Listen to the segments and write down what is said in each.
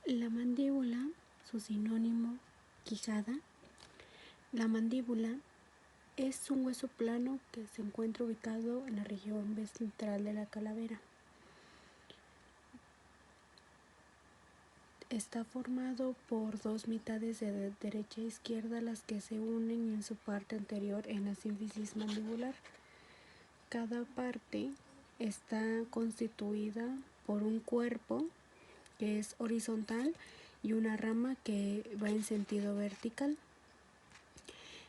La mandíbula, su sinónimo, quijada. La mandíbula es un hueso plano que se encuentra ubicado en la región ventral de la calavera. Está formado por dos mitades de derecha e izquierda, las que se unen en su parte anterior en la sínfisis mandibular. Cada parte está constituida por un cuerpo que es horizontal y una rama que va en sentido vertical.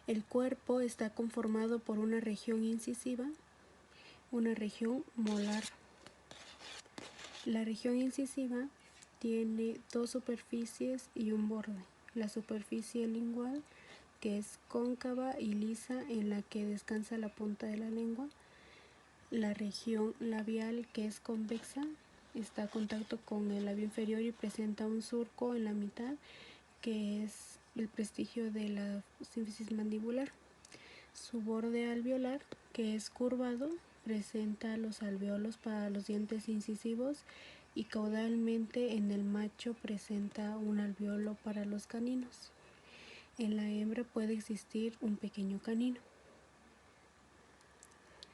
El cuerpo está conformado por una región incisiva, una región molar. La región incisiva tiene dos superficies y un borde. La superficie lingual, que es cóncava y lisa, en la que descansa la punta de la lengua. La región labial, que es convexa, está a contacto con el labio inferior y presenta un surco en la mitad, que es el prestigio de la sínfisis mandibular. Su borde alveolar, que es curvado, presenta los alveolos para los dientes incisivos, y caudalmente en el macho presenta un alveolo para los caninos. En la hembra puede existir un pequeño canino.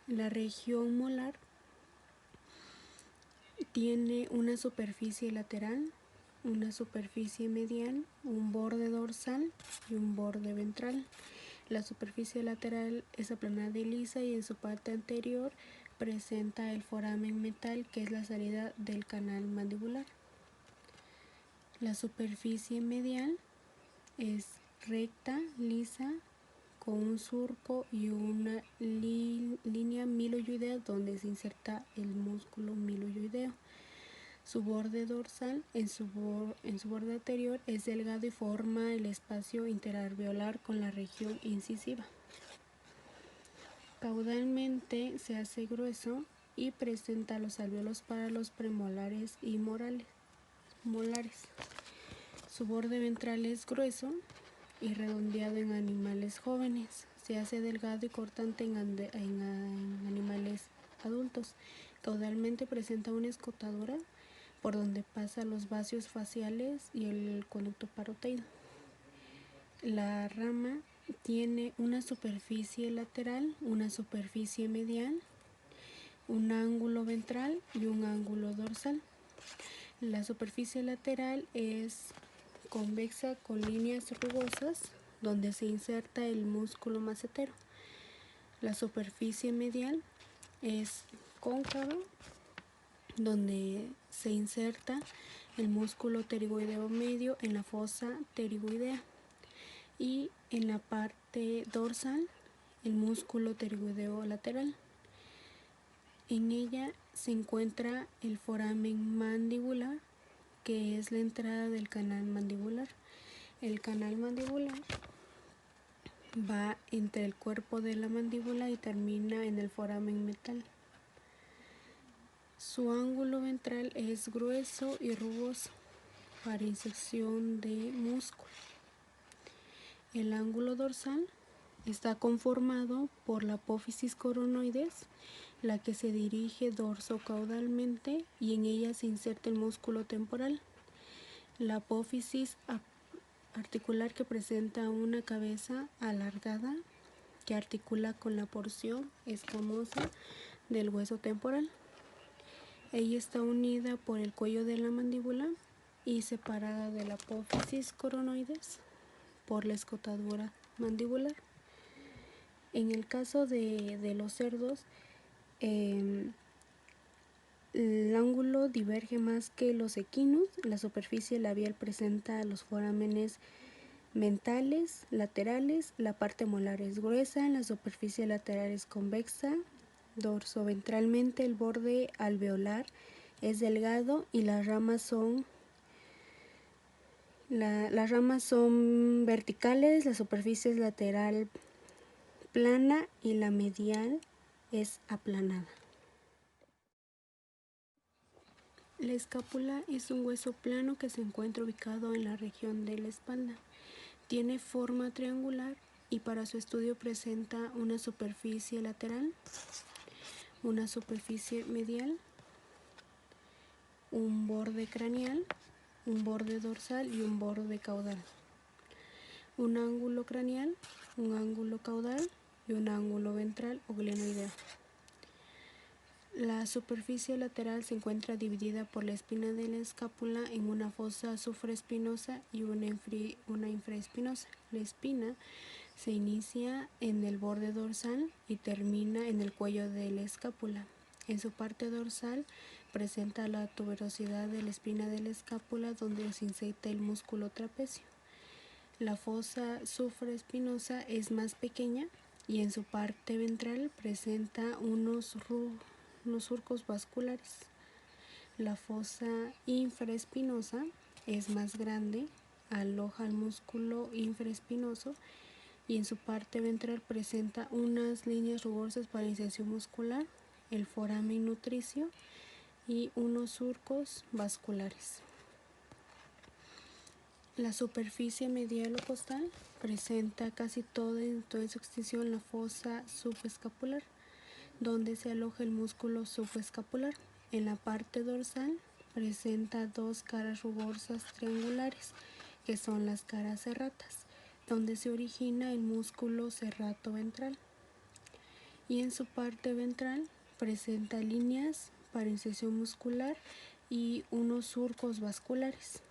La región molar tiene una superficie lateral, una superficie medial, un borde dorsal y un borde ventral. La superficie lateral es aplanada y lisa, y en su parte anterior presenta el foramen metal, que es la salida del canal mandibular. La superficie medial es recta, lisa, con un surco y una línea miloidea donde se inserta el músculo miloideo. Su borde dorsal en su borde anterior es delgado y forma el espacio interalveolar con la región incisiva. Caudalmente se hace grueso y presenta los alveolos para los premolares y molares. Su borde ventral es grueso y redondeado en animales jóvenes. Se hace delgado y cortante en animales adultos. Caudalmente presenta una escotadura por donde pasan los vasos faciales y el conducto parótido. La rama tiene una superficie lateral, una superficie medial, un ángulo ventral y un ángulo dorsal. La superficie lateral es convexa con líneas rugosas donde se inserta el músculo macetero. La superficie medial es cóncava donde se inserta el músculo pterigoideo medio en la fosa pterigoidea, y en la parte dorsal el músculo pterigoideo lateral. En ella se encuentra el foramen mandibular, que es la entrada del canal mandibular. El canal mandibular va entre el cuerpo de la mandíbula y termina en el foramen metal. Su ángulo ventral es grueso y rugoso para inserción de músculo. El ángulo dorsal está conformado por la apófisis coronoides, la que se dirige dorsocaudalmente, y en ella se inserta el músculo temporal. La apófisis articular, que presenta una cabeza alargada que articula con la porción escamosa del hueso temporal. Ella está unida por el cuello de la mandíbula y separada de la apófisis coronoides por la escotadura mandibular. En el caso de los cerdos, el ángulo diverge más que los equinos. La superficie labial presenta los forámenes mentales, laterales. La parte molar es gruesa, la superficie lateral es convexa. Dorsoventralmente el borde alveolar es delgado y las ramas son verticales. La superficie es lateral plana y la medial es aplanada. La escápula es un hueso plano que se encuentra ubicado en la región de la espalda. Tiene forma triangular y para su estudio presenta una superficie lateral, una superficie medial, un borde craneal un borde dorsal y un borde caudal, un ángulo craneal, un ángulo caudal y un ángulo ventral o glenoideo. La superficie lateral se encuentra dividida por la espina de la escápula en una fosa supraespinosa y una infraespinosa. La espina se inicia en el borde dorsal y termina en el cuello de la escápula. En su parte dorsal presenta la tuberosidad de la espina de la escápula donde se inserta el músculo trapecio. La fosa supraespinosa es más pequeña y en su parte ventral presenta unos surcos vasculares. La fosa infraespinosa es más grande, aloja el músculo infraespinoso y en su parte ventral presenta unas líneas rugosas para inserción muscular, el foramen nutricio y unos surcos vasculares. La superficie medial o costal presenta casi en toda su extensión la fosa subescapular, donde se aloja el músculo subescapular. En la parte dorsal presenta dos caras rugosas triangulares, que son las caras serratas, donde se origina el músculo serrato ventral. Y en su parte ventral presenta líneas para inserción muscular y unos surcos vasculares.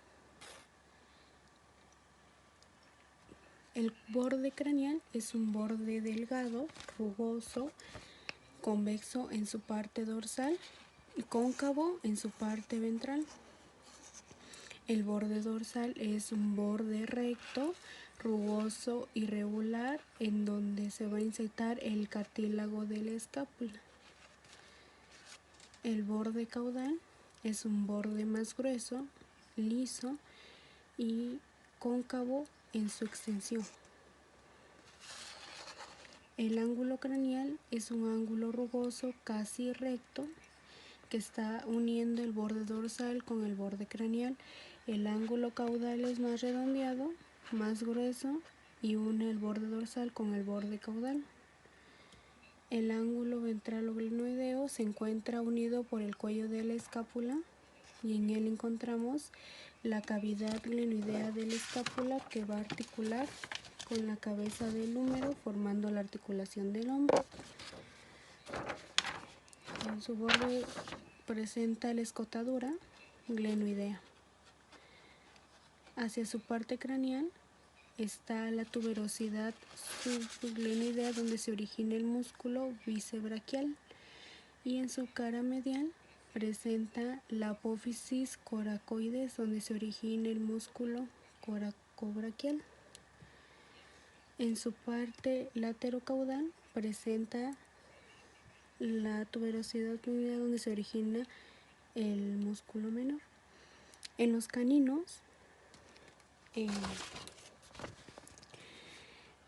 El borde craneal es un borde delgado, rugoso, convexo en su parte dorsal y cóncavo en su parte ventral. El borde dorsal es un borde recto, rugoso, irregular, en donde se va a insertar el cartílago de la escápula. El borde caudal es un borde más grueso, liso y cóncavo en su extensión. El ángulo craneal es un ángulo rugoso casi recto que está uniendo el borde dorsal con el borde craneal. El ángulo caudal es más redondeado, más grueso y une el borde dorsal con el borde caudal. El ángulo ventral o glenoideo se encuentra unido por el cuello de la escápula y en él encontramos la cavidad glenoidea de la escápula que va a articular con la cabeza del húmero formando la articulación del hombro. En su borde presenta la escotadura glenoidea. Hacia su parte craneal está la tuberosidad subglenoidea donde se origina el músculo bíceps-braquial y en su cara medial presenta la apófisis coracoides donde se origina el músculo coracobraquial. En su parte laterocaudal presenta la tuberosidad glenoidea donde se origina el músculo menor. En los caninos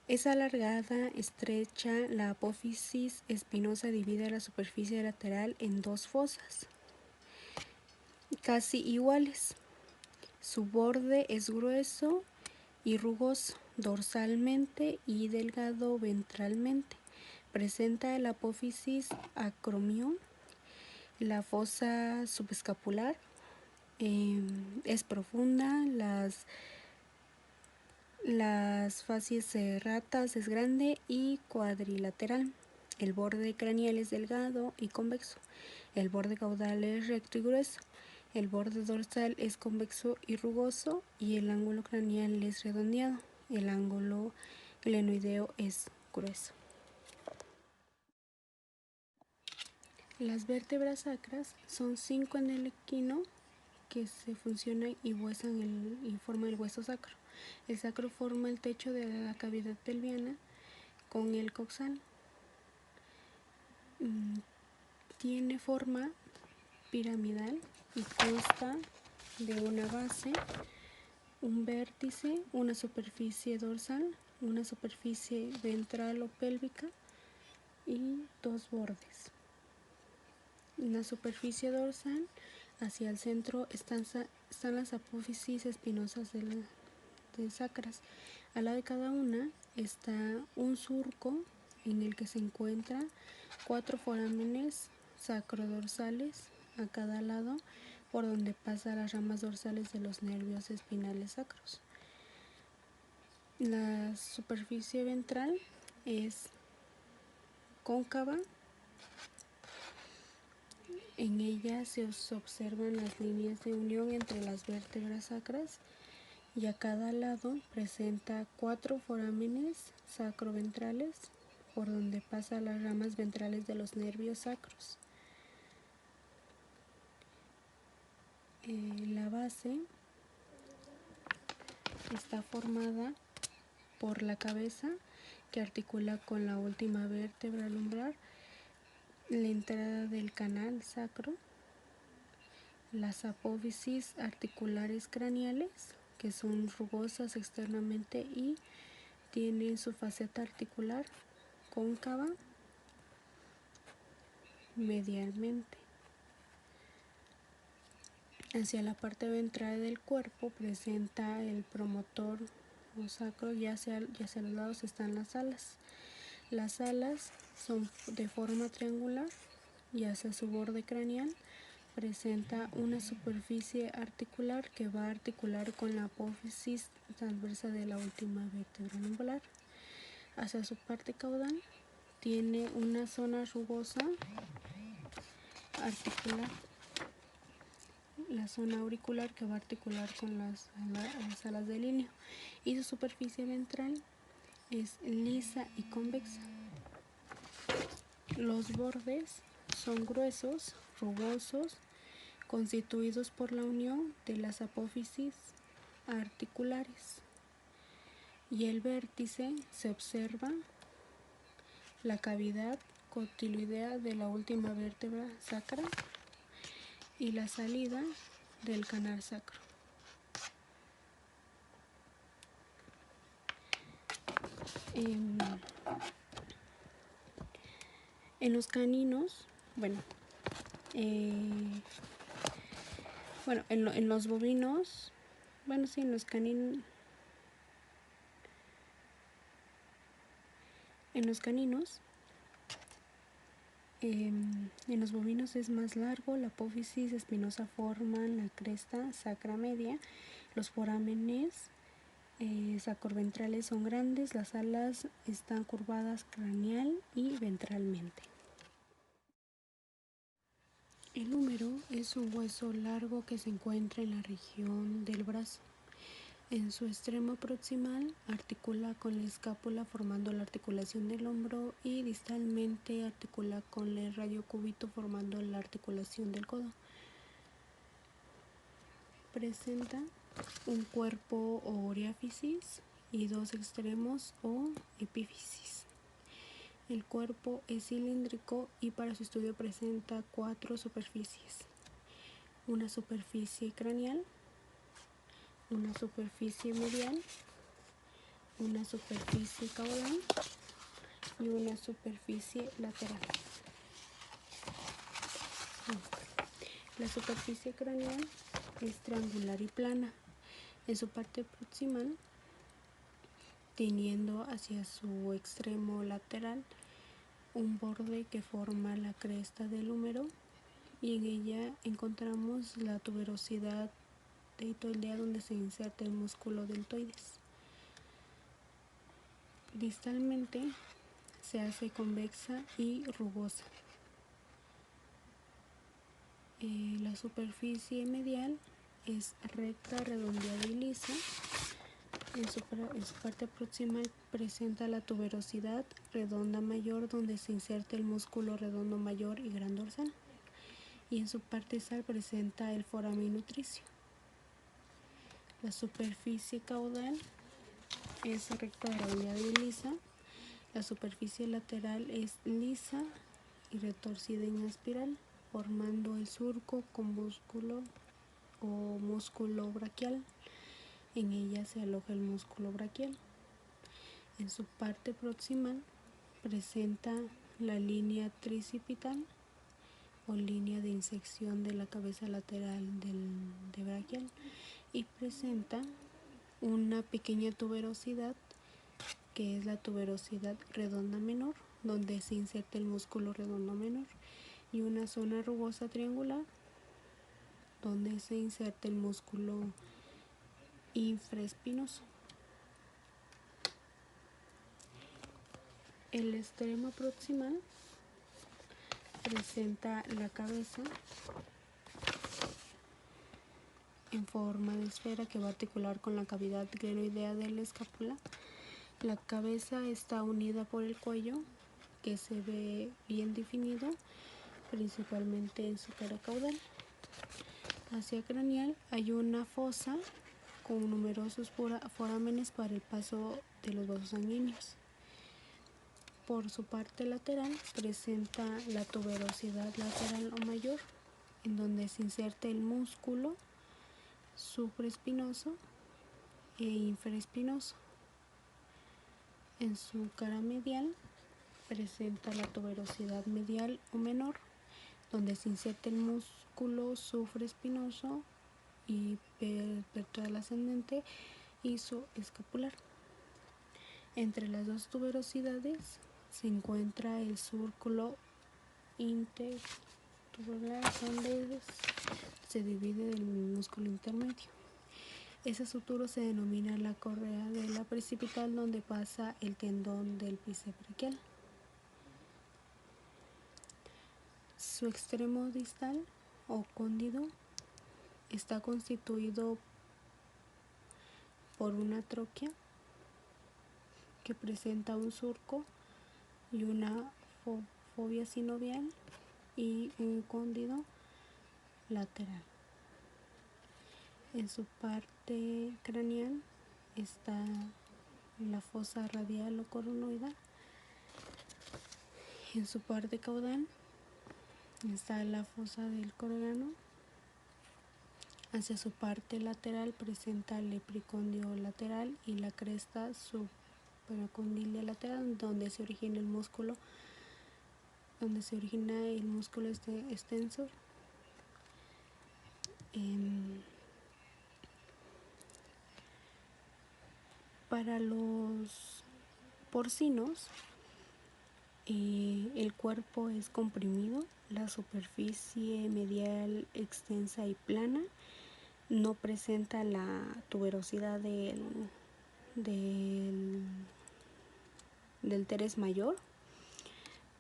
es alargada, estrecha, la apófisis espinosa divide la superficie lateral en dos fosas casi iguales. Su borde es grueso y rugoso dorsalmente y delgado ventralmente. Presenta la apófisis acromion. La fosa subescapular es profunda, las facies serratas es grande y cuadrilateral. El borde craneal es delgado y convexo. El borde caudal es recto y grueso. El borde dorsal es convexo y rugoso y el ángulo craneal es redondeado. El ángulo glenoideo es grueso. Las vértebras sacras son 5 en el equino que se funcionan y forman el hueso sacro. El sacro forma el techo de la cavidad pelviana con el coxal. Tiene forma piramidal y consta de una base, un vértice, una superficie dorsal, una superficie ventral o pélvica y dos bordes. En la superficie dorsal, hacia el centro, están las apófisis espinosas de sacras. Al lado de cada una está un surco en el que se encuentran 4 forámenes sacrodorsales a cada lado por donde pasan las ramas dorsales de los nervios espinales sacros. La superficie ventral es cóncava. En ella se observan las líneas de unión entre las vértebras sacras y a cada lado presenta 4 forámenes sacroventrales por donde pasan las ramas ventrales de los nervios sacros. La base está formada por la cabeza que articula con la última vértebra lumbar, la entrada del canal sacro, las apófisis articulares craneales, que son rugosas externamente y tienen su faceta articular cóncava medialmente. Hacia la parte ventral del cuerpo presenta el promotor o sacro, y hacia los lados están las alas. Las alas son de forma triangular y hacia su borde craneal presenta una superficie articular que va a articular con la apófisis transversa de la última vértebra lumbar. Hacia su parte caudal tiene una zona rugosa articular, la zona auricular, que va a articular con las alas del líneo, y su superficie ventral es lisa y convexa. Los bordes son gruesos, rugosos, constituidos por la unión de las apófisis articulares, y el vértice se observa la cavidad cotiloidea de la última vértebra sacra y la salida del canal sacro. En los caninos, en los bovinos, en los caninos, en los bovinos es más largo, la apófisis espinosa forman la cresta sacra media, los forámenes sacroventrales son grandes, las alas están curvadas craneal y ventralmente. El húmero es un hueso largo que se encuentra en la región del brazo. En su extremo proximal articula con la escápula formando la articulación del hombro, y distalmente articula con el radiocúbito formando la articulación del codo. Presenta un cuerpo o oriáfisis y 2 extremos o epífisis. El cuerpo es cilíndrico y para su estudio presenta 4 superficies: una superficie craneal, una superficie medial, una superficie caudal y una superficie lateral. La superficie craneal es triangular y plana. En su parte proximal, teniendo hacia su extremo lateral un borde que forma la cresta del húmero, y en ella encontramos la tuberosidad deltoidea donde se inserta el músculo deltoides. Distalmente se hace convexa y rugosa. La superficie medial es recta, redondeada y lisa. En su parte proximal presenta la tuberosidad redonda mayor donde se inserta el músculo redondo mayor y gran dorsal. Y en su parte distal presenta el foramen nutricio. La superficie caudal es recta, redondeada y lisa. La superficie lateral es lisa y retorcida en espiral, formando el surco con músculo o músculo braquial. En ella se aloja el músculo braquial. En su parte proximal presenta la línea tricipital o línea de insección de la cabeza lateral de braquial, y presenta una pequeña tuberosidad que es la tuberosidad redonda menor, donde se inserta el músculo redondo menor, y una zona rugosa triangular donde se inserta el músculo infraespinoso. El extremo proximal presenta la cabeza en forma de esfera que va a articular con la cavidad glenoidea de la escápula. La cabeza está unida por el cuello, que se ve bien definido, principalmente en su cara caudal. Hacia craneal hay una fosa con numerosos forámenes para el paso de los vasos sanguíneos. Por su parte lateral presenta la tuberosidad lateral o mayor, en donde se inserta el músculo supraespinoso e infraespinoso. En su cara medial presenta la tuberosidad medial o menor, donde se inserta el músculo supraespinoso y ventral ascendente y su escapular. Entre las dos tuberosidades se encuentra el surco intertubular, donde se divide del músculo intermedio. Esa sutura se denomina la correa de la precipital, donde pasa el tendón del bíceps braquial. Su extremo distal o cóndilo está constituido por una tróquea que presenta un surco y una fobia sinovial y un cóndilo lateral. En su parte craneal está la fosa radial o coronoidal. En su parte caudal está la fosa del corgano. Hacia su parte lateral presenta el epicóndilo lateral y la cresta supracondylia lateral, donde se origina el músculo extensor. Para los porcinos, el cuerpo es comprimido, la superficie medial extensa y plana, no presenta la tuberosidad del teres mayor,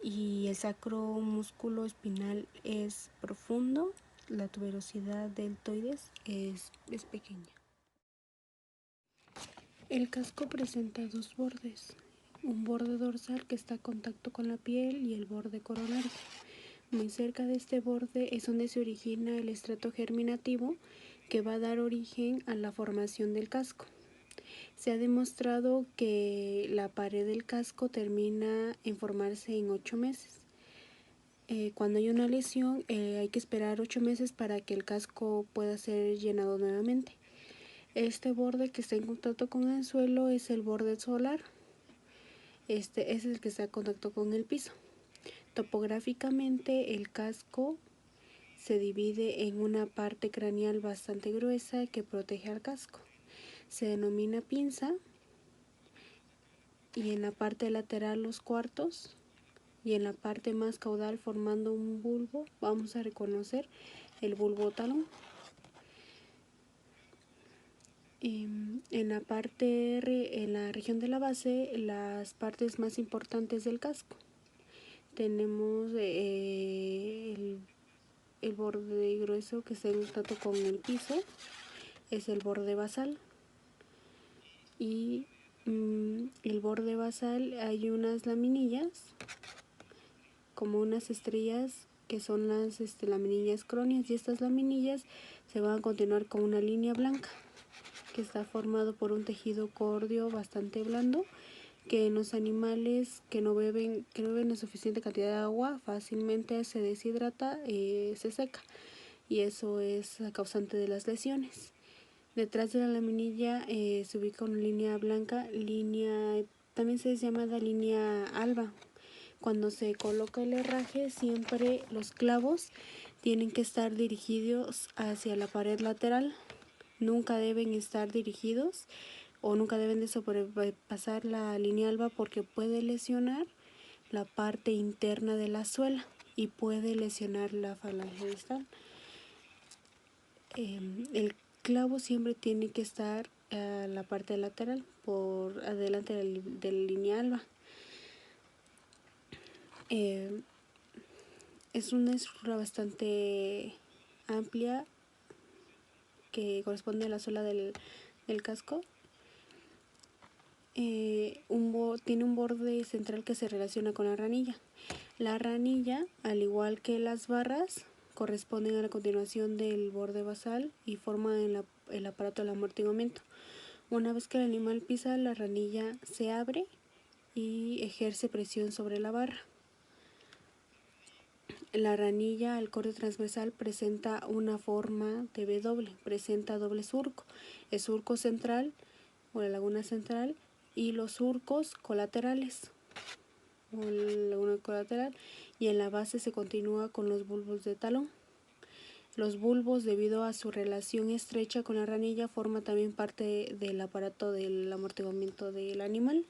y el sacro músculo espinal es profundo. La tuberosidad deltoides es pequeña. El casco presenta dos bordes, un borde dorsal que está en contacto con la piel y el borde coronario. Muy cerca de este borde es donde se origina el estrato germinativo, que va a dar origen a la formación del casco. Se ha demostrado que la pared del casco termina en formarse en 8 meses. Cuando hay una lesión, hay que esperar 8 meses para que el casco pueda ser llenado nuevamente. Este borde que está en contacto con el suelo es el borde solar. Este es el que está en contacto con el piso. Topográficamente, el casco se divide en una parte craneal bastante gruesa que protege al casco. Se denomina pinza, y en la parte lateral los cuartos, y en la parte más caudal, formando un bulbo, vamos a reconocer el bulbo talón. En la región de la base, las partes más importantes del casco, tenemos el borde grueso que está en contacto con el piso, es el borde basal, y el borde basal hay unas laminillas como unas estrellas que son las laminillas cróneas, y estas laminillas se van a continuar con una línea blanca que está formado por un tejido córneo bastante blando, que en los animales que no beben la suficiente cantidad de agua fácilmente se deshidrata, se seca, y eso es la causante de las lesiones. Detrás de la laminilla se ubica una línea blanca, también se llama la línea alba. Cuando se coloca el herraje, siempre los clavos tienen que estar dirigidos hacia la pared lateral. Nunca deben estar dirigidos o nunca deben de sobrepasar la línea alba, porque puede lesionar la parte interna de la suela y puede lesionar la falange distal. El clavo siempre tiene que estar a la parte lateral, por adelante del lineal. Es una estructura bastante amplia que corresponde a la suela del casco. Tiene un borde central que se relaciona con la ranilla. La ranilla, al igual que las barras, corresponden a la continuación del borde basal y forman el aparato del amortiguamiento. Una vez que el animal pisa, la ranilla se abre y ejerce presión sobre la barra. La ranilla al corte transversal presenta una forma de W, presenta doble surco, el surco central o la laguna central y los surcos colaterales o la laguna colateral, y en la base se continúa con los bulbos de talón. Los bulbos, debido a su relación estrecha con la ranilla, forman también parte del aparato del amortiguamiento del animal.